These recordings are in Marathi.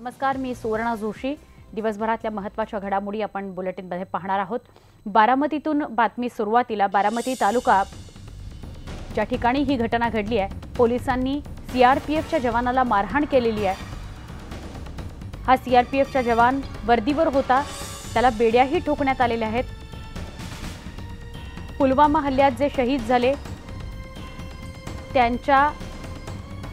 नमस्कार, मी सुवर्णा जोशी। दिवसभरातल्या महत्त्वाच्या घडामोडी आपण बुलेटिनमध्ये पाहणार आहोत। बारामतीतून बातमी सुरुवातीला बारामती तालुका ज्या ठिकाणी ही घटना घडली आहे, पोलिसांनी सीआरपीएफच्या जवानाला मारहाण केलेली आहे। हा सीआरपीएफचा जवान वर्दीवर होता, त्याला बेड्याही ठोकण्यात आलेल्या आहेत। पुलवामा हल्ल्यात जे शहीद झाले त्यांच्या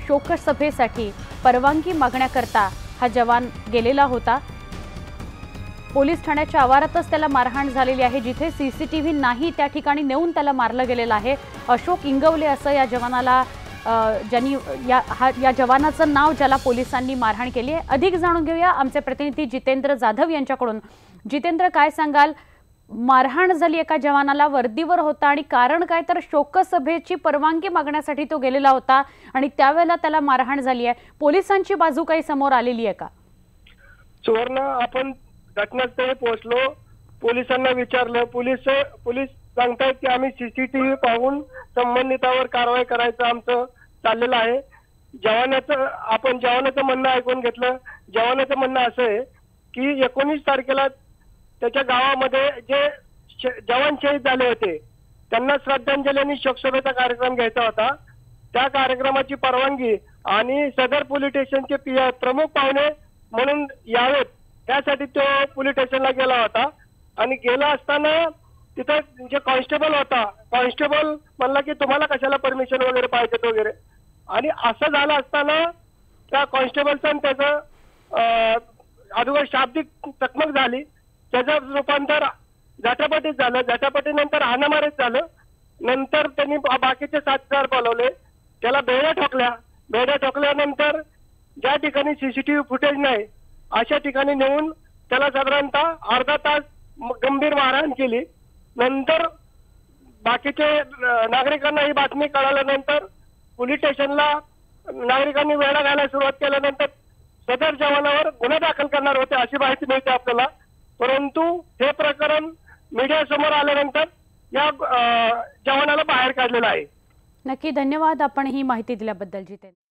शोकसभेसाठी परवानगी मागण्याकरता हा जवान गेलेला होता। पोलीस ठाण्याच्या आवारातच त्याला मारहाण झालेली आहे। जिथे सीसीटीव्ही नाही त्या ठिकाणी नेऊन त्याला मारलं गेलेलं आहे। अशोक इंगवले असं या जवानाला ज्यांनी या जवानाचं नाव ज्याला पोलिसांनी मारहाण केली आहे। अधिक जाणून घेऊया आमचे प्रतिनिधी जितेंद्र जाधव यांच्याकडून। जितेंद्र, काय सांगाल? मारहाण झाली एका जवानाला, वर्दीवर होता आणि कारण काय तर शोकसभेची परवानगी मागण्यासाठी तो गेलेला होता आणि त्यावेळेला त्याला मारहाण झाली आहे। पोलिसांची बाजू काही समोर आलेली आहे का? सुवर्ण, आपण घटनास्थळी पोहोचलो, पोलिसांना विचारलं। पोलीस सांगतायत की आम्ही सीसीटीव्ही पाहून संबंधितावर कारवाई करायचं आमचं चाललेलं आहे। जवानाचं म्हणणं ऐकून घेतलं। जवानाचं म्हणणं असं आहे की 19 तारखेला त्याच्या गावामध्ये जे जवान शहीद झाले होते त्यांना श्रद्धांजली आणि शोकसभेचा कार्यक्रम घ्यायचा होता। त्या कार्यक्रमाची परवानगी आणि सदर पोलीस स्टेशनचे प्रमुख पाहुणे म्हणून यावेत त्यासाठी तो पोलीस स्टेशनला गेला होता। आणि गेला असताना तिथं जे कॉन्स्टेबल होता, कॉन्स्टेबल म्हणला की तुम्हाला कशाला परमिशन वगैरे पाहिजे वगैरे। आणि असं झालं असताना त्या कॉन्स्टेबलचं त्याचं अगोदर शाब्दिक चकमक झाली, त्याचं रूपांतर झटापटीत झालं। झटापटीनंतर हाणामारीत झालं। नंतर त्यांनी बाकीचे साथीदार बोलवले, त्याला बेड्या ठोकल्या। बेड्या ठोकल्यानंतर ज्या ठिकाणी सीसीटीव्ही फुटेज नाही अशा ठिकाणी नेऊन त्याला साधारणतः अर्धा तास गंभीर मारहाण केली। नंतर बाकीचे नागरिकांना ही बातमी कळाल्यानंतर पोलीस स्टेशनला नागरिकांनी वेढा घालायला सुरुवात केल्यानंतर सदर जवानावर गुन्हा दाखल करणार होते अशी माहिती मिळते आपल्याला। परंतु हे प्रकरण मीडिया समोर आल्यानंतर या जवानाला बाहेर काढलेलं आहे। नक्की, धन्यवाद आपण ही माहिती दिल्याबद्दल जितेंद्र।